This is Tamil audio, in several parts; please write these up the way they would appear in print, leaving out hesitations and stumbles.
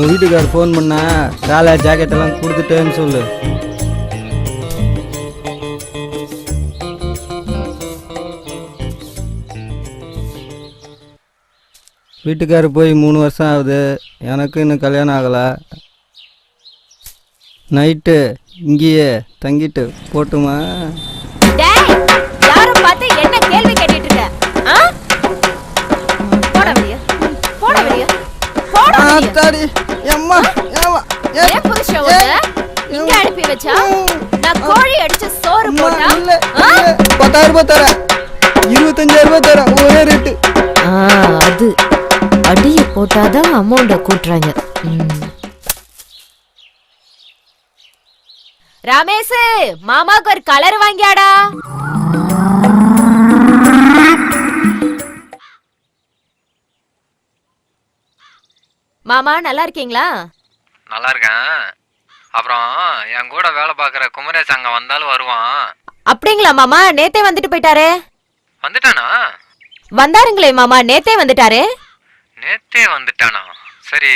உன் வீட்டுக்கார் ஃபோன் பண்ணா சேலை ஜாக்கெட்டெல்லாம் கொடுத்துட்டேன்னு சொல்லு. வீட்டுக்காரு போய் 3 வருஷம் ஆகுது, எனக்கு இன்னும் கல்யாணம் ஆகலை. நைட்டு இங்கேயே தங்கிட்டு போட்டுமா? யாரும் பார்த்து என்ன கேள்வி கேட்டுட்டு இருக்க? போட வெளிய, போட வெளிய, போட வெளிய. அம்மா ஏன் புருஷ உன்னை இங்க அனுப்பி வச்சா? நான் கோழி அடிச்ச சோறு போட்டா 10,000 ரூபாய் தரேன், 25,000 ரூபாய் தரேன், ஒரே ரேட்டு. அது அடிய போட்டாதான் அமௌண்ட கூட்டுறாங்க. ரமேஷ், மாமாக்கு ஒரு கலர் வாங்கியாடா. மாமா நல்லா இருக்கீங்களா? நல்லா இருக்கேன். அப்புறம் என் கூட வேலை பார்க்குற குமரேஷ் அங்க வந்தாலும் வருவான். அப்படிங்களா மாமா? நேத்தே வந்துட்டு போயிட்டாரே. வந்துட்டானா? வந்தாருங்களே மாமா, நேத்தே வந்துட்டாரே. நேத்தே வந்துட்டானா? சரி,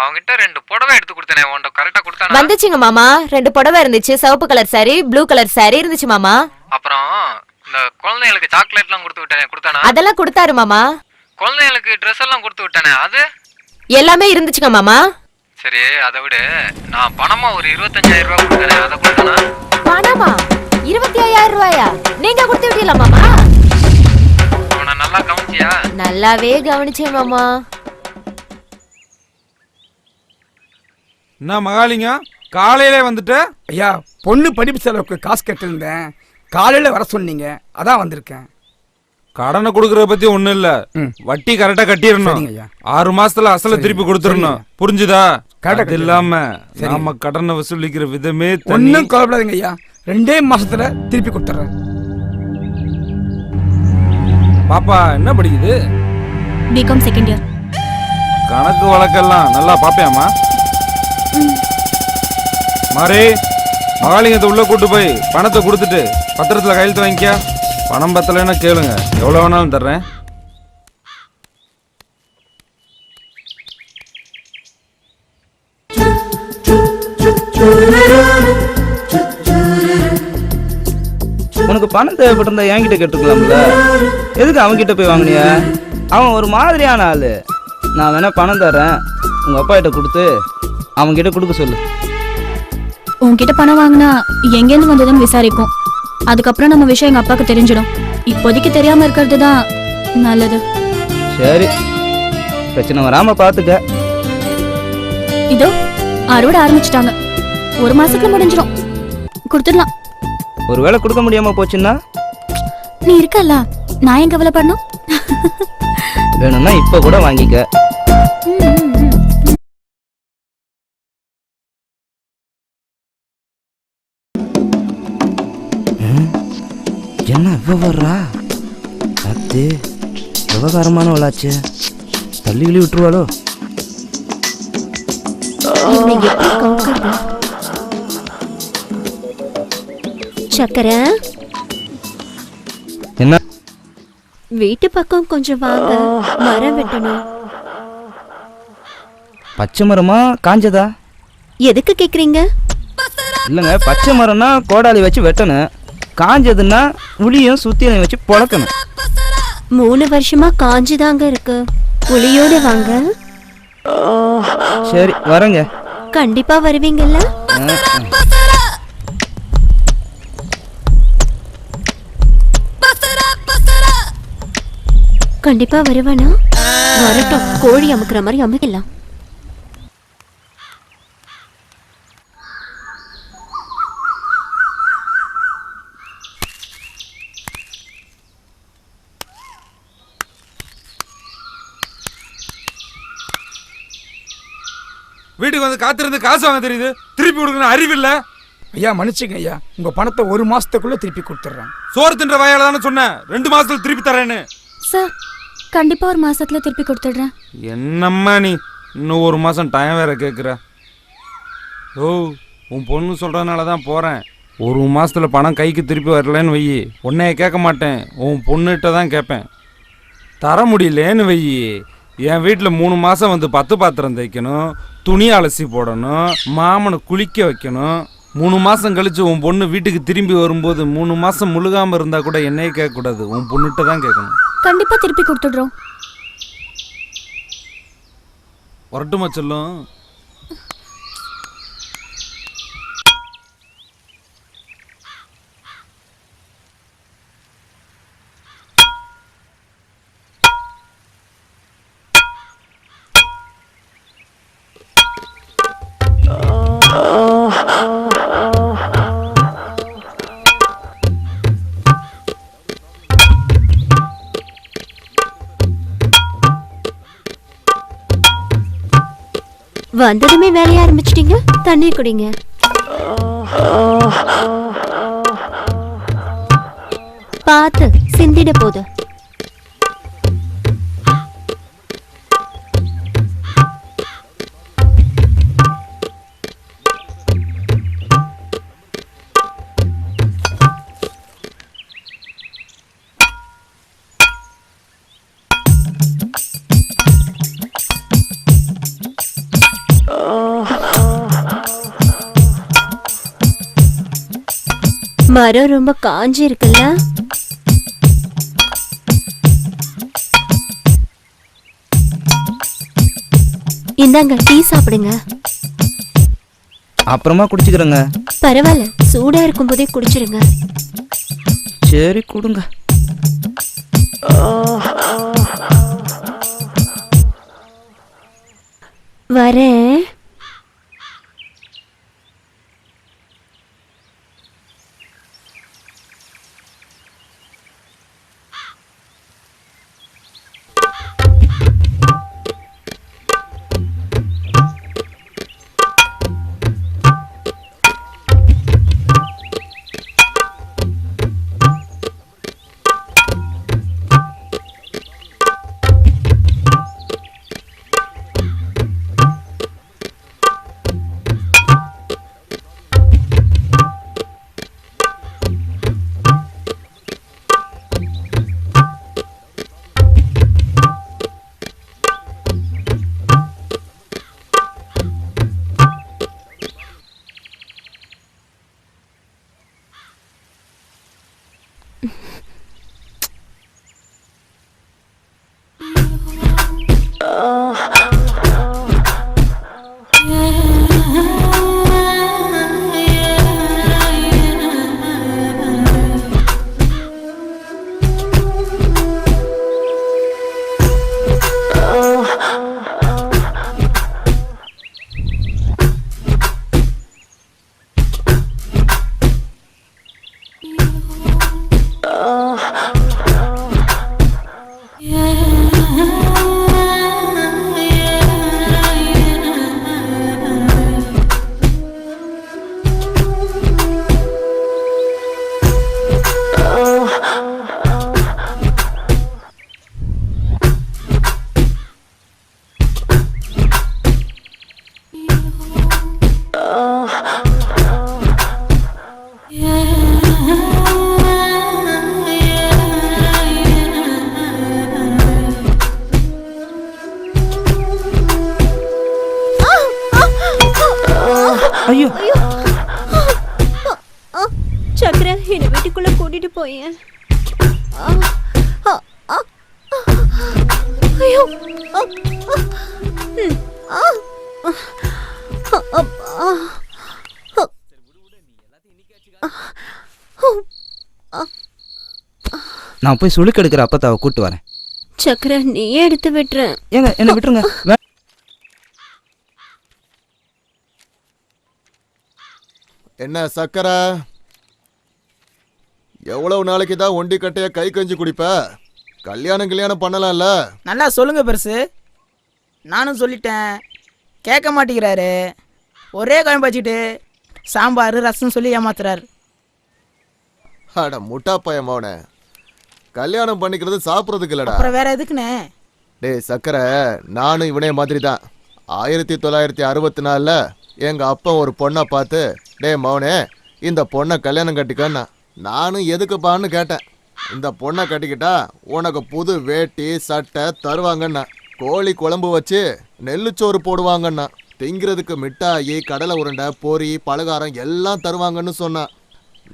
அவங்கிட்ட 2 புடவை எடுத்து கொடுத்தனே, உன்கிட்ட கரெக்டா கொடுத்தானா? வந்துச்சுங்க மாமா. 2 புடவை இருந்துச்சு, சிவப்பு colour sorry, blue colour sorry இருந்துச்சு மாமா. அப்புறம் இந்த குழந்தைகளுக்கு சாக்லேட்லாம் கொடுத்து விட்டானே, கொடுத்தானா? அதெல்லாம் கொடுத்தாரு மாமா. குழந்தைகளுக்கு ட்ரெஸ் எல்லாம் கொடுத்து விட்டானே, அது எல்லாமே இருந்துச்சுங்க மாமா. சரி, அதை விட நான் பணமா ஒரு 25,000 ரூபாய் கொடுத்தனே, அதை கொடுத்தானா? பணமா? 25,000 ரூபாயா? நீங்க கொடுத்து விட்டீங்களா மாமா? அவனை நல்லா கவனிச்சியா? நல்லாவே கவனிச்சேன் மாமா. என்ன மகாலிங்க, காலையிலே வந்துட்ட? ஐயா, பொண்ணு படிப்பு செலவுக்கு காசு கட்டிருந்தேன், காலையில வர சொன்னீங்க, அதான் வந்திருக்கேன். கடனை கொடுக்கறத பத்தி ஒண்ணும் இல்ல, வட்டி கரெக்டா கட்டிடணும். 6 மாசத்துல அசல திருப்பி கொடுத்துடணும், புரிஞ்சுதா? அது இல்லாம நாம கடனை வசூலிக்கிற விதமே ஒன்னும் கவலைப்படாதீங்க ஐயா, 2 மாசத்துல திருப்பி கொடுத்துறேன். பாப்பா என்ன படிக்குது? BCom second year. கணக்கு வழக்கெல்லாம் நல்லா பாப்பேம்மா. மாறி, மகாலிங்கத்தை உள்ள கூட்டு போய் பணத்தை கொடுத்துட்டு பத்திரத்துல கையெழுத்து வாங்கிக்க. பணம் பத்தலைன்னா கேளுங்க, எவ்வளவு வேணாலும் தர்றேன். உனக்கு பணம் தேவைப்பட்டிருந்தா என்கிட்ட கேட்டுக்கலாம்ல, எதுக்கு அவன்கிட்ட போய் வாங்கினிய? அவன் ஒரு மாதிரியான ஆளு. நான் வேணா பணம் தரேன், உங்க அப்பா கிட்ட கொடுத்து அவன்கிட்ட கொடுக்க சொல்லு. உன்கிட்ட பணம் வாங்கினா எங்கேருந்து வந்ததுன்னு விசாரிப்போம். அதுக்கப்புறம் நம்ம விஷயம் எங்க அப்பாவுக்கு தெரிஞ்சிடும். இப்போதைக்கு தெரியாம இருக்கிறது தான் நல்லது. சரி, பிரச்சனை வராம பாத்துக்க. இதோ அறுவடை ஆரம்பிச்சிட்டாங்க, 1 மாசத்துல முடிஞ்சிடும், கொடுத்துடலாம். ஒருவேளை கொடுக்க முடியாம போச்சுன்னா? நீ இருக்கல்ல, நான் ஏன் கவலைப்படணும்? வேணும்னா இப்ப கூட வாங்கிக்க. என்ன இவ வர்றா? அது விவகாரமானவளாச்சு, தள்ளி கிளி விட்டுருவாளோ? சக்கரை, என்ன? வீட்டு பக்கம் கொஞ்சம் வாங்க, மரம் வெட்டணும். பச்சை மரமா காஞ்சதா? எதுக்கு கேக்குறீங்க? இல்லைங்க, பச்சை மரம்னா கோடாலி வச்சு வெட்டணும், காஞ்சதுன்னா உளியும் சுத்தியும் வச்சு பொழக்கணும். 3 வருஷமா காஞ்சுதாங்க இருக்கு, உளியோட வாங்க. சரி வரேங்க. கண்டிப்பா வருவீங்கல்ல? கண்டிப்பா வருவானா? வரட்டும், கோழி அமுக்குற மாதிரி அமுக்கலாம். வீட்டுக்கு வந்து காத்திருந்து காசு வாங்க தெரியுது, திருப்பி கொடுக்கணும் அறிவில்ல? ஐயா மன்னிச்சுங்க ஐயா, உங்க பணத்தை 1 மாசத்துக்குள்ள திருப்பி கொடுத்துட்றேன். சோறு தின்ற வாயால தானே சொன்னேன் 2 மாசத்துல திருப்பி தரேன்னு. சார், கண்டிப்பா 1 மாசத்துல திருப்பி கொடுத்துடுறேன். என்னம்மா நீ இன்னும் 1 மாசம் டைம் வேற கேட்குற? ஓ, உன் பொண்ணு சொல்றதுனால தான் போறேன். 1 மாசத்துல பணம் கைக்கு திருப்பி வரலன்னு வை, உன்னைய கேட்க மாட்டேன், உன் பொண்ணுகிட்ட தான் கேட்பேன். தர முடியலேன்னு வை, என் வீட்டில் 3 மாசம் வந்து 10 பாத்திரம் தைக்கணும், துணி அலசி போடணும், மாமனை குளிக்க வைக்கணும். 3 மாசம் கழிச்சு உன் பொண்ணு வீட்டுக்கு திரும்பி வரும்போது 3 மாசம் முழுகாம இருந்தா கூட என்னையே கேட்கக்கூடாது, உன் பொண்ணுகிட்ட தான் கேட்கணும். கண்டிப்பா திருப்பி கொடுத்துடுறோம். வரட்டுமா செல்லும்? வந்ததுமே வேலைய ஆரம்பிச்சிட்டீங்க. தண்ணீர் குடிங்க. பார்த்து சிந்திட போது. மரம் ரொம்ப காஞ்சி இருக்குல்ல? இந்தாங்க டீ சாப்பிடுங்க. அப்புறமா குடிச்சுக்கிறேங்க. பரவாயில்ல, சூடா இருக்கும் போதே குடிச்சிருங்க. சரி கொடுங்க. வரேன். ஐயோ சக்கரை, என்ன வீட்டுக்குள்ள கூட்டிட்டு போயேன். ஐயோ நான் போய் சுளுக்கு எடுக்கிற அப்பத்தாவை கூட்டு வரேன். சக்கரை, நீயே எடுத்து விட்டுறேன். ஏங்க என்ன விட்டுருங்க. என்ன சக்கரை, எவ்வளவு நாளைக்கு தான் ஒண்டி கட்டைய கை கஞ்சி குடிப்ப? கல்யாணம் பண்ணலாம்ல? நல்லா சொல்லுங்க பெருசு. நானும் சொல்லிட்டேன், கேட்க மாட்டேங்கிறாரு. ஒரே குழம்பு வச்சுக்கிட்டு சாம்பார் ரசம் சொல்லி ஏமாத்துறாரு. அட முட்டா பையன் மவனே, கல்யாணம் பண்ணிக்கிறது சாப்பிட்றதுக்கு இல்லடா. அப்புறம் வேற எதுக்குண்ணே? டேய் சக்கரை, நானும் இவனே மாதிரி தான். 1964 எங்க அப்பா ஒரு பொண்ணை பார்த்து, டே மவனே இந்த பொண்ணை கல்யாணம் கட்டிக்கன்னா. நானும் எதுக்குப்பான்னு கேட்டேன். இந்த பொண்ணை கட்டிக்கிட்டா உனக்கு புது வேட்டி சட்டை தருவாங்கண்ணா. கோழி குழம்பு வச்சு நெல்லுச்சோறு போடுவாங்கண்ணா. திங்கிறதுக்கு மிட்டாயி, கடலை உருண்டை, பொரி, பலகாரம் எல்லாம் தருவாங்கன்னு சொன்னான்.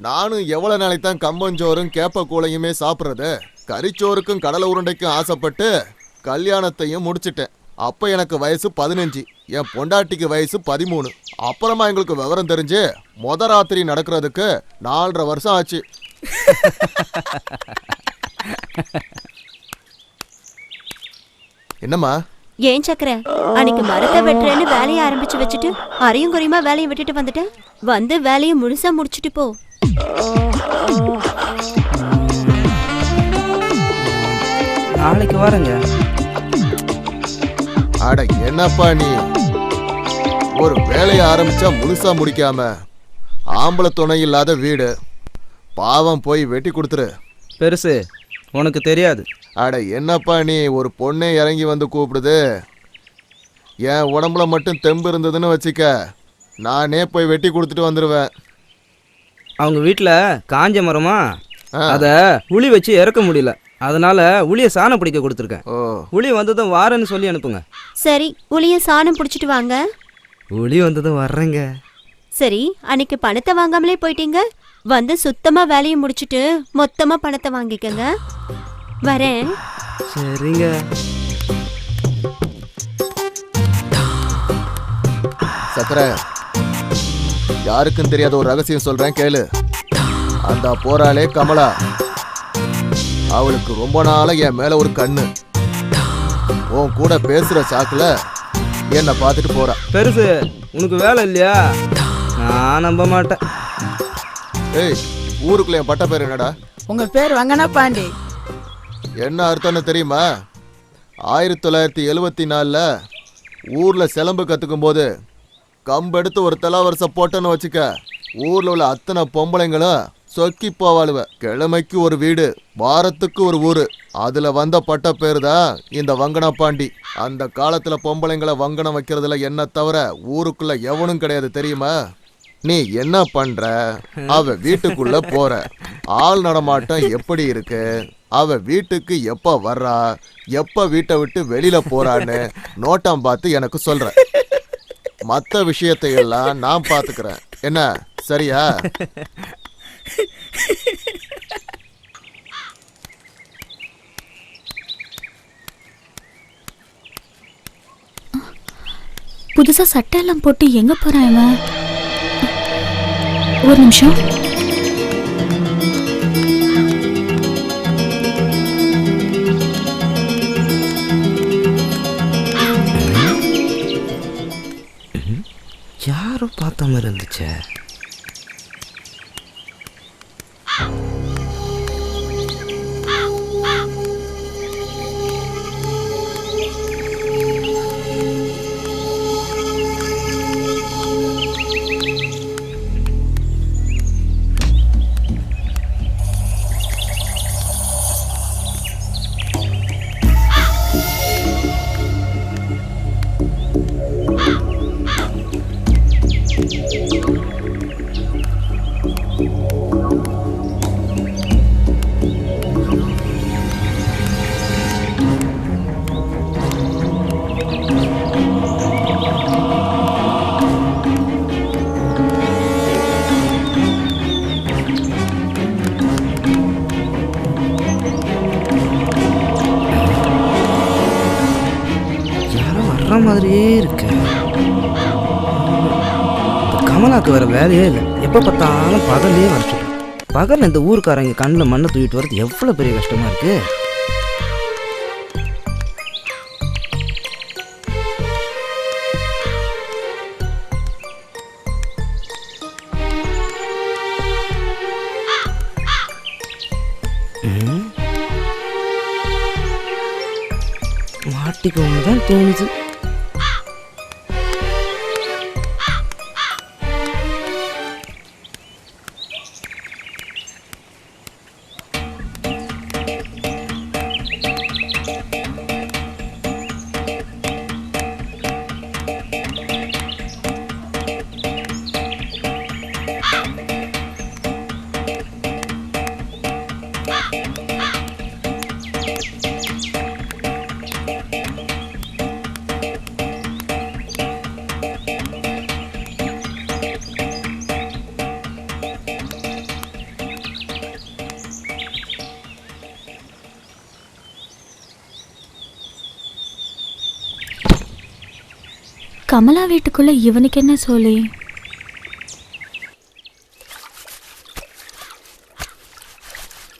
நானும் எவ்வளோ நாளைக்கு தான் கம்பஞ்சோறும் கேப்ப கூழையுமே சாப்பிட்றது. கறிச்சோறுக்கும் கடலை உருண்டைக்கும் ஆசைப்பட்டு கல்யாணத்தையும் முடிச்சிட்டேன். அப்போ எனக்கு வயசு 15, என் பொண்டாட்டிக்கு வயசு 13. அப்புறமா எங்களுக்கு விவரம் தெரிஞ்சு ராத்திரி நடக்கிறதுக்கு 4.5 வருஷம் ஆச்சு. என்னம்மா? ஏன் சக்கர, அன்னைக்கு மரத்தை வெட்டுறேன்னு வேலையை ஆரம்பிச்சு வச்சுட்டு அரையும் குறையுமா வேலையை விட்டுட்டு வந்துட்டேன். வந்து வேலையை முழுசா முடிச்சுட்டு போ. நாளைக்கு வரேங்க. அட என்னப்பா நீ, ஒரு வேலையை ஆரம்பிச்சா முழுசா முடிக்காம, ஆம்பளை துணை இல்லாத வீடு, பாவம் போய் வெட்டி கொடுத்துரு. பெருசு உனக்கு தெரியாது. அட என்னப்பா நீ, ஒரு பொண்ணே இறங்கி வந்து கூப்பிடுது. என் உடம்புல மட்டும் தெம்பு இருந்ததுன்னு வச்சுக்க, நானே போய் வெட்டி கொடுத்துட்டு வந்துடுவேன். அவங்க வீட்டில் காஞ்ச மரமா, அதை உளி வச்சு இறக்க முடியல, அதனால உளியை சாணம் பிடிக்க கொடுத்துருக்கேன். உளி வந்ததும் வாரேன்னு சொல்லி அனுப்புங்க. சரி, உளிய சாணம் பிடிச்சிட்டு வாங்க. உளி வந்ததும் வர்றேங்க. சரி, அன்னைக்கு பணத்தை வாங்காமலே போயிட்டீங்க. வந்து சுத்தமா வேலையை முடிச்சிட்டு மொத்தமா பணத்தை வாங்கிக்கங்க. வரேன். சரிங்க. சக்கர, யாருக்கும் தெரியாத ஒரு ரகசியம் சொல்றேன் கேளு. அந்த போறாளே கமலா, அவளுக்கு ரொம்ப நாளா என் மேல ஒரு கண்ணு. உன் கூட பேசுற சாக்குல என்னை பார்த்துட்டு போறா. பெருசு உனக்கு வேலை இல்லையா? நான் நம்ப மாட்டேன். ஏய், ஊருக்குள்ள என் பட்ட பேர் என்னடா? உங்க பேர் வங்கனா பாண்டி. என்ன அர்த்தம்னு தெரியுமா? 1974 ஊர்ல சிலம்பு கத்துக்கும் போது கம்பெடுத்து ஒரு தலாவரிசை போட்டோன்னு வச்சுக்க, ஊர்ல உள்ள அத்தனை பொம்பளைங்களும் சொக்கி போவாளுவ. கிழமைக்கு ஒரு வீடு, வாரத்துக்கு ஒரு ஊரு. அதுல வந்த பட்ட பேரு தான் இந்த வங்கன பாண்டி. அந்த காலத்துல பொம்பளைங்களை வங்கனம் வைக்கிறதுல என்ன தவிர ஊருக்குள்ள எவனும் கிடையாது தெரியுமா? நீ என்ன பண்ற? அவ வீட்டுக்குள்ள போற, ஆள் நடமாட்டம் எப்படி இருக்கு, அவ வீட்டுக்கு எப்ப வர்றா, எப்ப வீட்டை விட்டு வெளியில போறான்னு நோட்டம் பார்த்து எனக்கு சொல்ற. மற்ற விஷயத்தை எல்லாம் நான் பாத்துக்கிறேன். என்ன சரியா? புதுசா சட்டை எல்லாம் போட்டு எங்க போறான் இவன்? ஒரு நிமிஷம். யாரோ பார்த்த மாதிரி இருந்துச்சே. மாதிரியே இருக்கு. கமலாக்கு வர வேலையே இல்லை, எப்போ பார்த்தாலும் பகல்லையே வர சொல்றேன். பகல் இந்த ஊருக்காரங்க கண்ணில் மண்ணை தூக்கிட்டு வர்றது எவ்வளோ பெரிய கஷ்டமா இருக்கு. மாட்டிக்கோங்க தான் தோணுது. கமலா வீட்டுக்குள்ள இவனுக்கு என்ன சோலி?